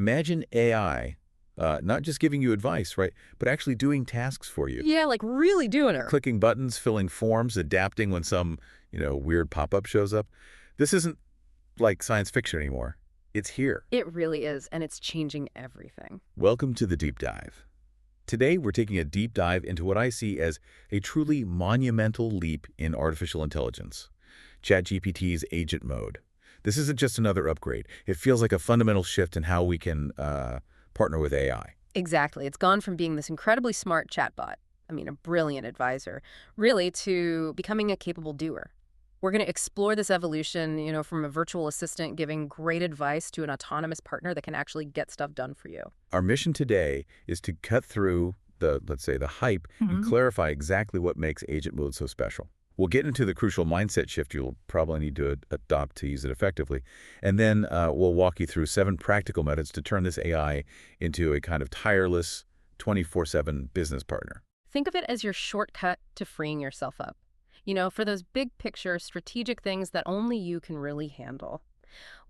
Imagine AI, not just giving you advice, right, but actually doing tasks for you. Yeah, like really doing her. Clicking buttons, filling forms, adapting when some, weird pop-up shows up. This isn't like science fiction anymore. It's here. It really is, and it's changing everything. Welcome to the Deep Dive. Today, we're taking a deep dive into what I see as a truly monumental leap in artificial intelligence, ChatGPT's agent mode. This isn't just another upgrade. It feels like a fundamental shift in how we can partner with AI. Exactly. It's gone from being this incredibly smart chatbot, a brilliant advisor, really to becoming a capable doer. We're going to explore this evolution, from a virtual assistant giving great advice to an autonomous partner that can actually get stuff done for you. Our mission today is to cut through let's say, the hype and clarify exactly what makes agent mode so special. We'll get into the crucial mindset shift you'll probably need to adopt to use it effectively. And then we'll walk you through 7 practical methods to turn this AI into a kind of tireless 24/7 business partner. Think of it as your shortcut to freeing yourself up. For those big picture, strategic things that only you can really handle.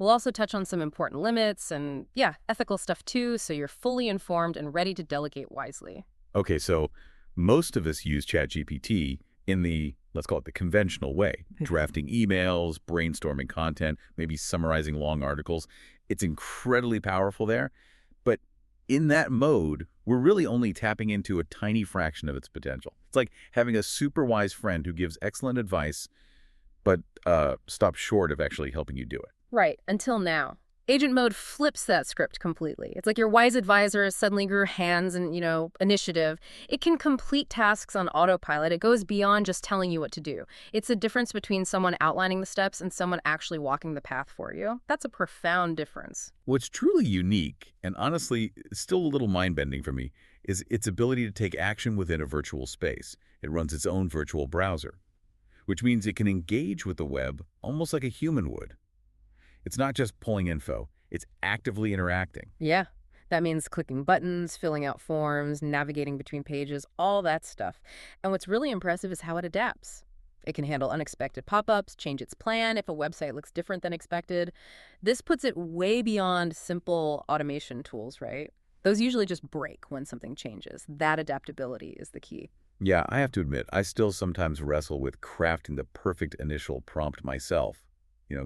We'll also touch on some important limits and, ethical stuff too, so you're fully informed and ready to delegate wisely. Okay, so most of us use ChatGPT in the, let's call it the conventional way, drafting emails, brainstorming content, maybe summarizing long articles. It's incredibly powerful there. But in that mode, we're really only tapping into a tiny fraction of its potential. It's like having a super wise friend who gives excellent advice, but stops short of actually helping you do it. Right, until now. Agent mode flips that script completely. It's like your wise advisor suddenly grew hands and, initiative. It can complete tasks on autopilot. It goes beyond just telling you what to do. It's a difference between someone outlining the steps and someone actually walking the path for you. That's a profound difference. What's truly unique, and honestly still a little mind-bending for me, is its ability to take action within a virtual space. It runs its own virtual browser, which means it can engage with the web almost like a human would. It's not just pulling info, it's actively interacting. Yeah, that means clicking buttons, filling out forms, navigating between pages, all that stuff. And what's really impressive is how it adapts. It can handle unexpected pop-ups, change its plan if a website looks different than expected. This puts it way beyond simple automation tools, right? Those usually just break when something changes. That adaptability is the key. Yeah, I have to admit, I still sometimes wrestle with crafting the perfect initial prompt myself,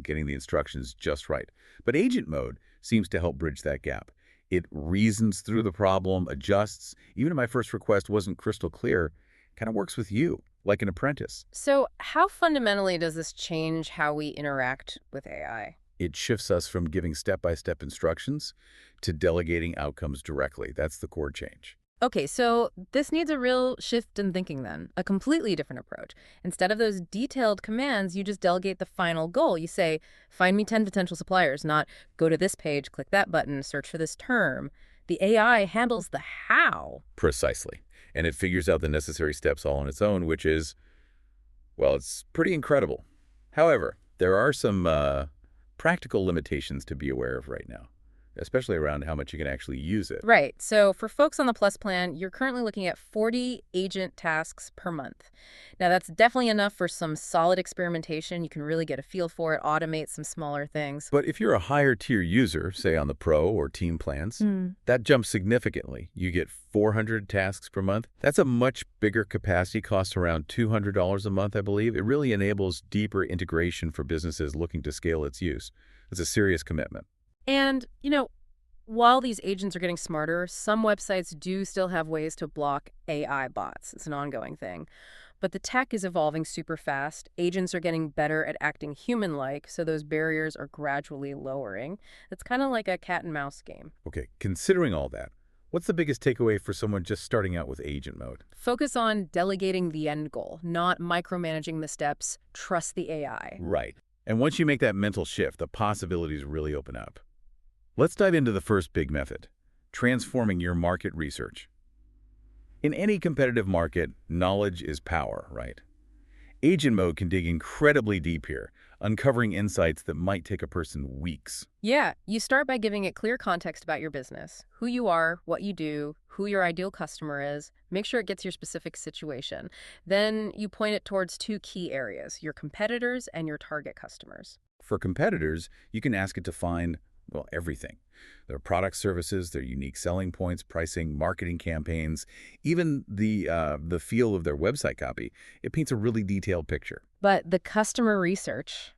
getting the instructions just right. But agent mode seems to help bridge that gap. It reasons through the problem, adjusts. Even if my first request wasn't crystal clear, kind of works with you, like an apprentice. So how fundamentally does this change how we interact with AI? It shifts us from giving step-by-step instructions to delegating outcomes directly. That's the core change. Okay, so this needs a real shift in thinking then, a completely different approach. Instead of those detailed commands, you just delegate the final goal. You say, find me 10 potential suppliers, not go to this page, click that button, search for this term. The AI handles the how. Precisely. And it figures out the necessary steps all on its own, which is, well, it's pretty incredible. However, there are some practical limitations to be aware of right now, especially around how much you can actually use it. Right. So for folks on the Plus plan, you're currently looking at 40 agent tasks per month. Now, that's definitely enough for some solid experimentation. You can really get a feel for it, automate some smaller things. But if you're a higher tier user, say on the Pro or Team plans, that jumps significantly. You get 400 tasks per month. That's a much bigger capacity, costs around $200 a month, I believe. It really enables deeper integration for businesses looking to scale its use. It's a serious commitment. And, while these agents are getting smarter, some websites do still have ways to block AI bots. It's an ongoing thing. But the tech is evolving super fast. Agents are getting better at acting human-like, so those barriers are gradually lowering. It's kind of like a cat and mouse game. Okay, considering all that, what's the biggest takeaway for someone just starting out with agent mode? Focus on delegating the end goal, not micromanaging the steps. Trust the AI. Right. And once you make that mental shift, the possibilities really open up. Let's dive into the first big method, transforming your market research. In any competitive market, knowledge is power, right? Agent mode can dig incredibly deep here, uncovering insights that might take a person weeks. Yeah, you start by giving it clear context about your business, who you are, what you do, who your ideal customer is. Make sure it gets your specific situation. Then you point it towards 2 key areas, your competitors and your target customers. For competitors, you can ask it to find Well, everything. Their product services, their unique selling points, pricing, marketing campaigns, even the feel of their website copy. It paints a really detailed picture. But the customer research,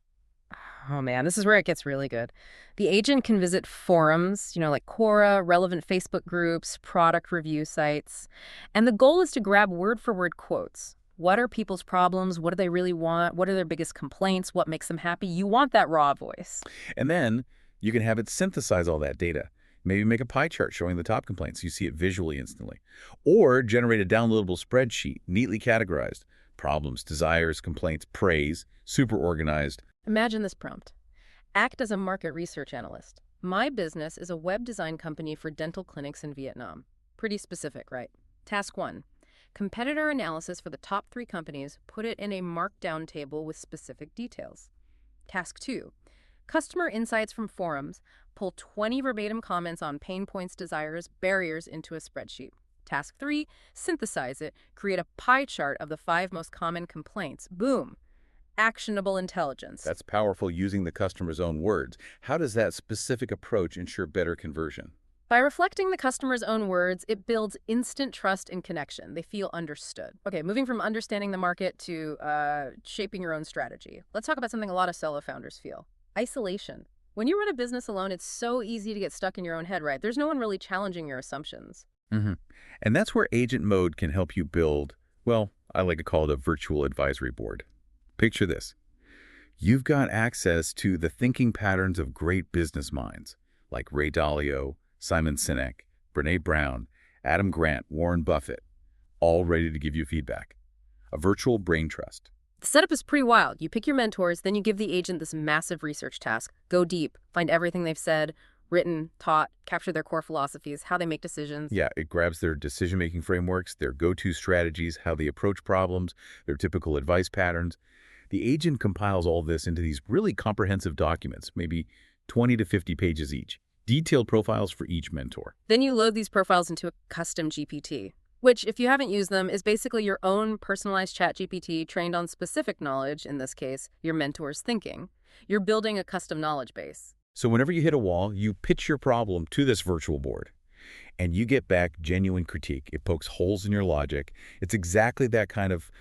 oh man, this is where it gets really good. The agent can visit forums, like Quora, relevant Facebook groups, product review sites. And the goal is to grab word-for-word quotes. What are people's problems? What do they really want? What are their biggest complaints? What makes them happy? You want that raw voice. And then you can have it synthesize all that data. Maybe make a pie chart showing the top complaints. You see it visually instantly. Or generate a downloadable spreadsheet, neatly categorized. Problems, desires, complaints, praise, super organized. Imagine this prompt. Act as a market research analyst. My business is a web design company for dental clinics in Vietnam. Pretty specific, right? Task 1. Competitor analysis for the top 3 companies. Put it in a markdown table with specific details. Task 2. Customer insights from forums. Pull 20 verbatim comments on pain points, desires, barriers into a spreadsheet. Task 3. Synthesize it. Create a pie chart of the 5 most common complaints. Boom. Actionable intelligence. That's powerful using the customer's own words. How does that specific approach ensure better conversion? By reflecting the customer's own words, it builds instant trust and connection. They feel understood. Okay, moving from understanding the market to shaping your own strategy. Let's talk about something a lot of solo founders feel. Isolation. When you run a business alone, it's so easy to get stuck in your own head, right? There's no one really challenging your assumptions. hmm And that's where agent mode can help you build, well, I like to call it a virtual advisory board. Picture this. You've got access to the thinking patterns of great business minds like Ray Dalio, Simon Sinek, Brene Brown, Adam Grant, Warren Buffett, all ready to give you feedback. A virtual brain trust. The setup is pretty wild. You pick your mentors, then you give the agent this massive research task. Go deep, find everything they've said, written, taught, capture their core philosophies, how they make decisions. Yeah, it grabs their decision-making frameworks, their go-to strategies, how they approach problems, their typical advice patterns. The agent compiles all this into these really comprehensive documents, maybe 20 to 50 pages each. Detailed profiles for each mentor. Then you load these profiles into a custom GPT, which, if you haven't used them, is basically your own personalized ChatGPT trained on specific knowledge, in this case, your mentor's thinking. You're building a custom knowledge base. So whenever you hit a wall, you pitch your problem to this virtual board, and you get back genuine critique. It pokes holes in your logic. It's exactly that kind of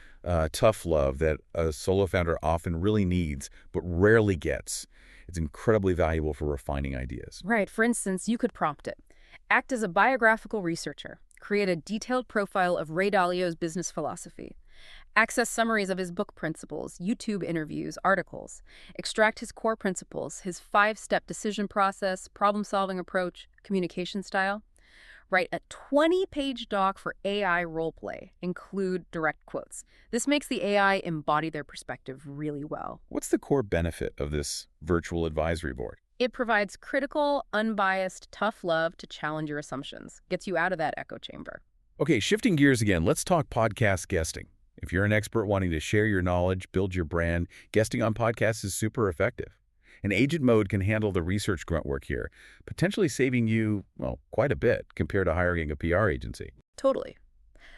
tough love that a solo founder often really needs, but rarely gets. It's incredibly valuable for refining ideas. Right. For instance, you could prompt it. Act as a biographical researcher. Create a detailed profile of Ray Dalio's business philosophy. Access summaries of his book principles, YouTube interviews, articles. Extract his core principles, his 5-step decision process, problem-solving approach, communication style. Write a 20-page doc for AI roleplay. Include direct quotes. This makes the AI embody their perspective really well. What's the core benefit of this virtual advisory board? It provides critical, unbiased, tough love to challenge your assumptions. Gets you out of that echo chamber. Okay, shifting gears again, let's talk podcast guesting. If you're an expert wanting to share your knowledge, build your brand, guesting on podcasts is super effective. And agent mode can handle the research grunt work here, potentially saving you, well, quite a bit compared to hiring a PR agency. Totally.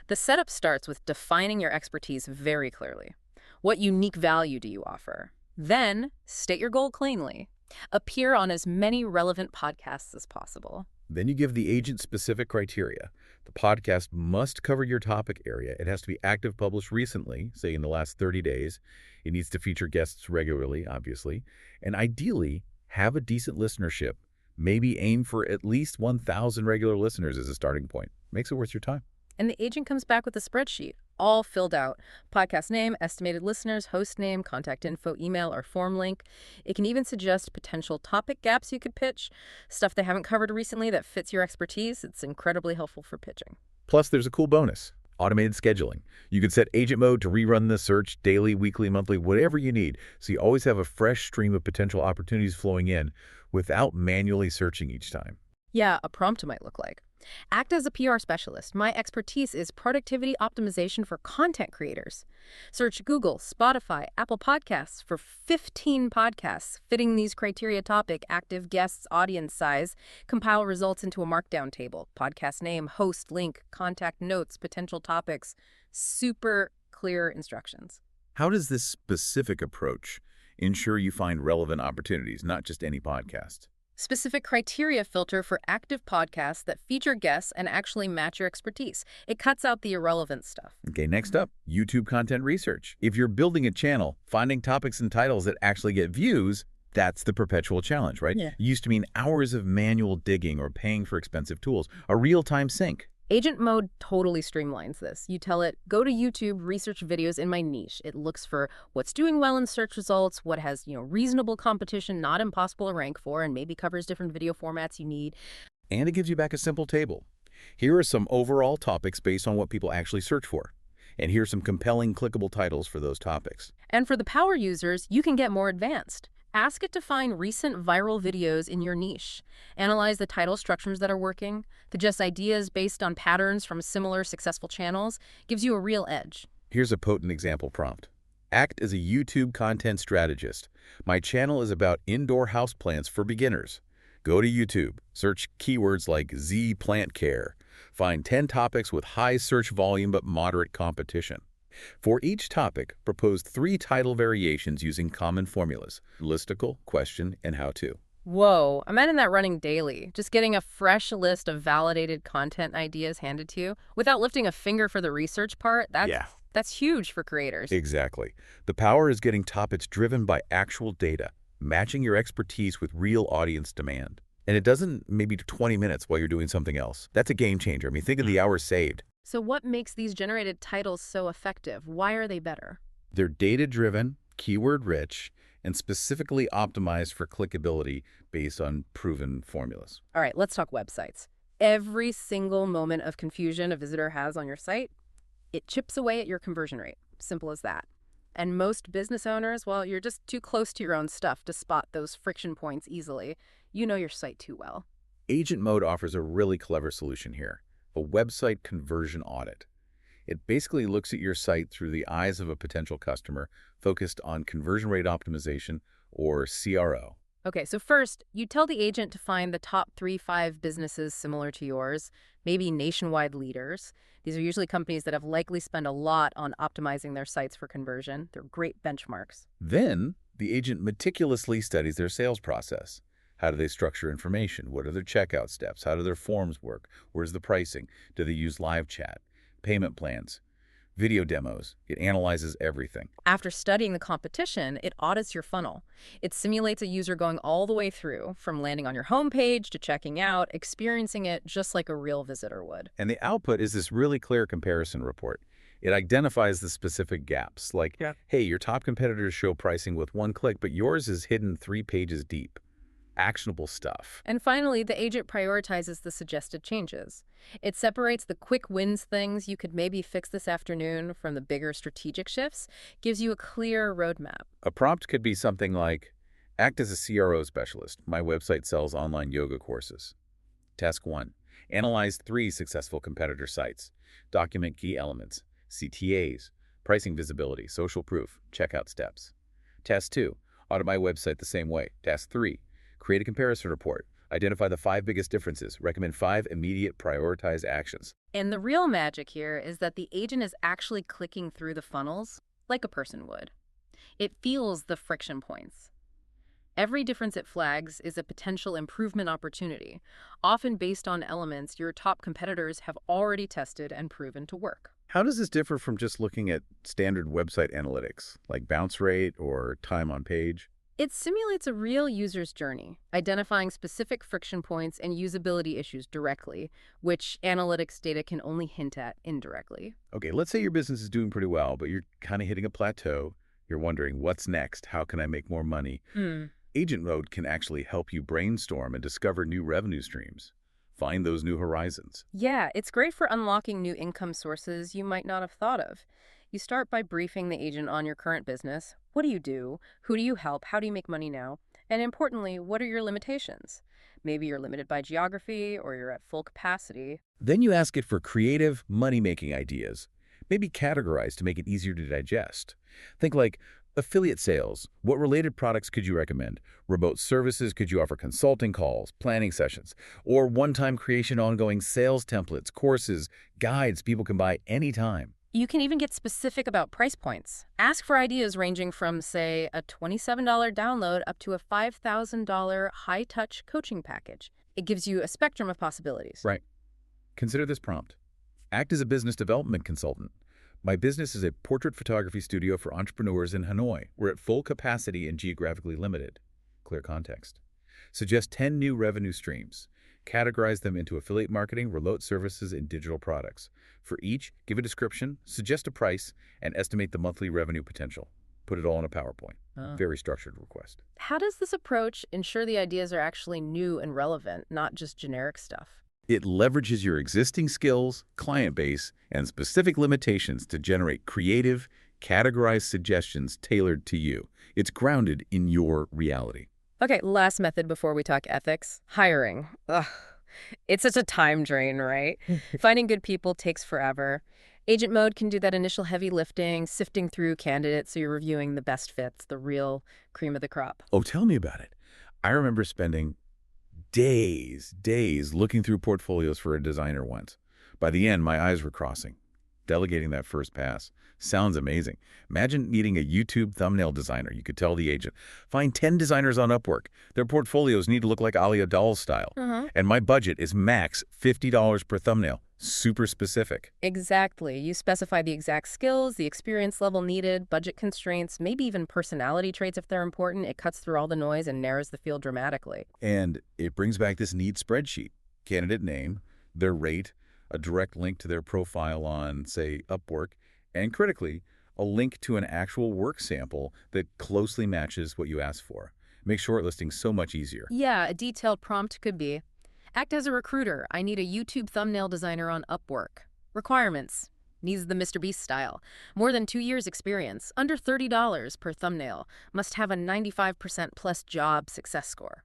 The setup starts with defining your expertise very clearly. What unique value do you offer? Then, state your goal cleanly. Appear on as many relevant podcasts as possible. Then you give the agent specific criteria. The podcast must cover your topic area. It has to be active, published recently, say in the last 30 days. It needs to feature guests regularly, obviously. And ideally, have a decent listenership. Maybe aim for at least 1,000 regular listeners as a starting point. Makes it worth your time. And the agent comes back with a spreadsheet, all filled out. Podcast name, estimated listeners, host name, contact info, email, or form link. It can even suggest potential topic gaps you could pitch, stuff they haven't covered recently that fits your expertise. It's incredibly helpful for pitching. Plus, there's a cool bonus. Automated scheduling. You can set agent mode to rerun the search daily, weekly, monthly, whatever you need. So you always have a fresh stream of potential opportunities flowing in without manually searching each time. Yeah, a prompt might look like. Act as a PR specialist. My expertise is productivity optimization for content creators. Search Google, Spotify, Apple Podcasts for 15 podcasts fitting these criteria: topic, active guests, audience size. Compile results into a markdown table. Podcast name, host, link, contact notes, potential topics. Super clear instructions. How does this specific approach ensure you find relevant opportunities, not just any podcast? Specific criteria filter for active podcasts that feature guests and actually match your expertise. It cuts out the irrelevant stuff. Okay, next up, YouTube content research. If you're building a channel, finding topics and titles that actually get views, that's the perpetual challenge, right? Yeah. It used to mean hours of manual digging or paying for expensive tools. A real-time sync. Agent mode totally streamlines this. You tell it, go to YouTube, research videos in my niche. It looks for what's doing well in search results, what has, reasonable competition, not impossible to rank for, and maybe covers different video formats you need. And it gives you back a simple table. Here are some overall topics based on what people actually search for. And here's some compelling clickable titles for those topics. And for the power users, you can get more advanced. Ask it to find recent viral videos in your niche. Analyze the title structures that are working. Suggest ideas based on patterns from similar successful channels. Gives you a real edge. Here's a potent example prompt. Act as a YouTube content strategist. My channel is about indoor houseplants for beginners. Go to YouTube, search keywords like Z plant care. Find 10 topics with high search volume but moderate competition. For each topic, propose 3 title variations using common formulas: listicle, question, and how-to. Whoa, imagine that running daily. Just getting a fresh list of validated content ideas handed to you without lifting a finger for the research part. That's huge for creators. Exactly. The power is getting topics driven by actual data, matching your expertise with real audience demand. And it doesn't maybe 20 minutes while you're doing something else. That's a game changer. I mean, think of the hours saved. So what makes these generated titles so effective? Why are they better? They're data-driven, keyword-rich, and specifically optimized for clickability based on proven formulas. All right, let's talk websites. Every single moment of confusion a visitor has on your site, it chips away at your conversion rate. Simple as that. And most business owners, well, you're just too close to your own stuff to spot those friction points easily. You know your site too well. Agent Mode offers a really clever solution here: a website conversion audit. It basically looks at your site through the eyes of a potential customer focused on conversion rate optimization, or CRO. Okay, so first, you tell the agent to find the top 3-5 businesses similar to yours, maybe nationwide leaders. These are usually companies that have likely spent a lot on optimizing their sites for conversion. They're great benchmarks. Then, the agent meticulously studies their sales process. How do they structure information? What are their checkout steps? How do their forms work? Where's the pricing? Do they use live chat? Payment plans? Video demos? It analyzes everything. After studying the competition, it audits your funnel. It simulates a user going all the way through, from landing on your homepage to checking out, experiencing it just like a real visitor would. And the output is this really clear comparison report. It identifies the specific gaps, like, hey, your top competitors show pricing with 1 click, but yours is hidden 3 pages deep. Actionable stuff. And finally, the agent prioritizes the suggested changes. It separates the quick wins, things you could maybe fix this afternoon, from the bigger strategic shifts, gives you a clear roadmap. A prompt could be something like, act as a CRO specialist. My website sells online yoga courses. Task 1. Analyze 3 successful competitor sites. Document key elements, CTAs, pricing visibility, social proof, checkout steps. Task 2. Audit my website the same way. Task 3. Create a comparison report. Identify the 5 biggest differences. Recommend 5 immediate prioritized actions. And the real magic here is that the agent is actually clicking through the funnels like a person would. It feels the friction points. Every difference it flags is a potential improvement opportunity, often based on elements your top competitors have already tested and proven to work. How does this differ from just looking at standard website analytics, like bounce rate or time on page? It simulates a real user's journey, identifying specific friction points and usability issues directly, which analytics data can only hint at indirectly. Okay, let's say your business is doing pretty well, but you're kind of hitting a plateau. You're wondering, what's next? How can I make more money? Agent Mode can actually help you brainstorm and discover new revenue streams. Find those new horizons. Yeah, it's great for unlocking new income sources you might not have thought of. You start by briefing the agent on your current business. What do you do? Who do you help? How do you make money now? And importantly, what are your limitations? Maybe you're limited by geography or you're at full capacity. Then you ask it for creative, money-making ideas, maybe categorized to make it easier to digest. Think like affiliate sales. What related products could you recommend? Remote services, could you offer consulting calls, planning sessions, or one-time creation ongoing sales templates, courses, guides people can buy anytime? You can even get specific about price points. Ask for ideas ranging from, say, a $27 download up to a $5,000 high-touch coaching package. It gives you a spectrum of possibilities. Right. Consider this prompt. Act as a business development consultant. My business is a portrait photography studio for entrepreneurs in Hanoi. We're at full capacity and geographically limited. Clear context. Suggest 10 new revenue streams. Categorize them into affiliate marketing, remote services, and digital products. For each, give a description, suggest a price, and estimate the monthly revenue potential. Put it all in a PowerPoint. Very structured request. How does this approach ensure the ideas are actually new and relevant, not just generic stuff? It leverages your existing skills, client base, and specific limitations to generate creative, categorized suggestions tailored to you. It's grounded in your reality. Okay, last method before we talk ethics. Hiring. Ugh. It's such a time drain, right? Finding good people takes forever. Agent mode can do that initial heavy lifting, sifting through candidates so you're reviewing the best fits, the real cream of the crop. Oh, tell me about it. I remember spending days looking through portfolios for a designer once. By the end, my eyes were crossing. Delegating that first pass sounds amazing. Imagine meeting a YouTube thumbnail designer. You could tell the agent, find 10 designers on Upwork. Their portfolios need to look like Ali Abdaal's style. And my budget is max $50 per thumbnail. Super specific. Exactly. You specify the exact skills, the experience level needed, budget constraints, maybe even personality traits if they're important. It cuts through all the noise and narrows the field dramatically. And it brings back this neat spreadsheet. Candidate name, their rate, a direct link to their profile on, say, Upwork, and critically, a link to an actual work sample that closely matches what you asked for. Makes shortlisting so much easier. Yeah, a detailed prompt could be, act as a recruiter. I need a YouTube thumbnail designer on Upwork. Requirements. Needs the Mr. Beast style. More than 2 years experience. Under $30 per thumbnail. Must have a 95% plus job success score.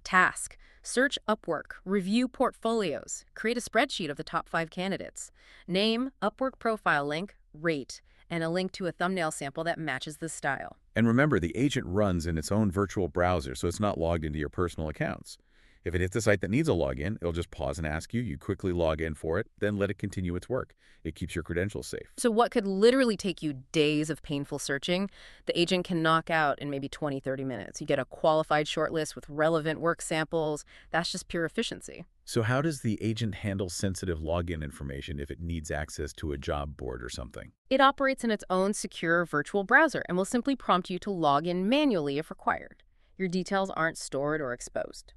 Task. Search Upwork. Review portfolios. Create a spreadsheet of the top 5 candidates. Name, Upwork profile link, rate, and a link to a thumbnail sample that matches the style. And remember, the agent runs in its own virtual browser, so it's not logged into your personal accounts. If it hits a site that needs a login, it'll just pause and ask you. You quickly log in for it, then let it continue its work. It keeps your credentials safe. So what could literally take you days of painful searching, the agent can knock out in maybe 20, 30 minutes. You get a qualified shortlist with relevant work samples. That's just pure efficiency. So how does the agent handle sensitive login information if it needs access to a job board or something? It operates in its own secure virtual browser and will simply prompt you to log in manually if required. Your details aren't stored or exposed.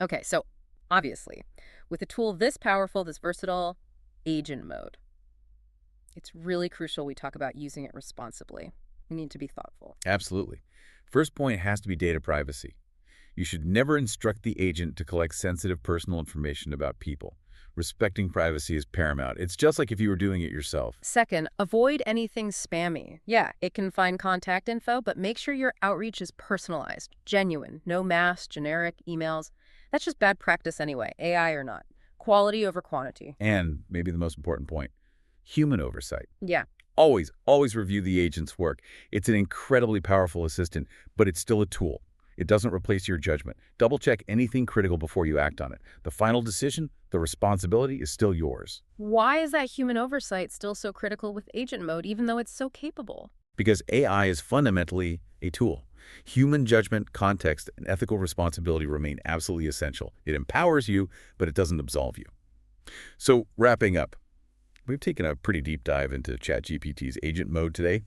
Okay, so obviously, with a tool this powerful, this versatile, agent mode, it's really crucial we talk about using it responsibly. We need to be thoughtful. Absolutely. First point has to be data privacy. You should never instruct the agent to collect sensitive personal information about people. Respecting privacy is paramount. It's just like if you were doing it yourself. Second, avoid anything spammy. Yeah, it can find contact info, but make sure your outreach is personalized, genuine, no mass, generic emails. That's just bad practice anyway, AI or not. Quality over quantity. And maybe the most important point, human oversight. Yeah. Always review the agent's work. It's an incredibly powerful assistant, but it's still a tool. It doesn't replace your judgment. Double-check anything critical before you act on it. The final decision, the responsibility is still yours. Why is that human oversight still so critical with agent mode, even though it's so capable? Because AI is fundamentally a tool. Human judgment, context, and ethical responsibility remain absolutely essential. It empowers you, but it doesn't absolve you. So, wrapping up, we've taken a pretty deep dive into ChatGPT's agent mode today.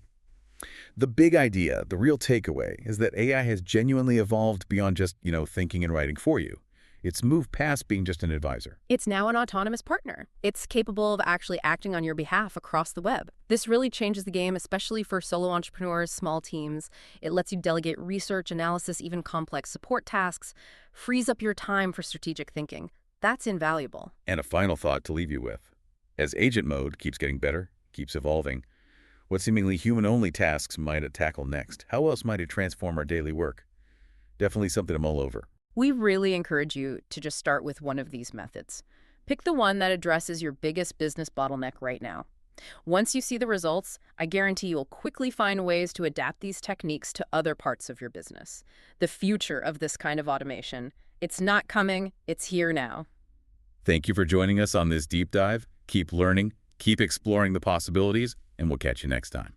The big idea, the real takeaway, is that AI has genuinely evolved beyond just, thinking and writing for you. It's moved past being just an advisor. It's now an autonomous partner. It's capable of actually acting on your behalf across the web. This really changes the game, especially for solo entrepreneurs, small teams. It lets you delegate research, analysis, even complex support tasks, frees up your time for strategic thinking. That's invaluable. And a final thought to leave you with. As agent mode keeps getting better, keeps evolving, what seemingly human-only tasks might it tackle next? How else might it transform our daily work? Definitely something to mull over. We really encourage you to just start with one of these methods. Pick the one that addresses your biggest business bottleneck right now. Once you see the results, I guarantee you'll quickly find ways to adapt these techniques to other parts of your business. The future of this kind of automation, it's not coming, it's here now. Thank you for joining us on this deep dive. Keep learning, Keep exploring the possibilities, and we'll catch you next time.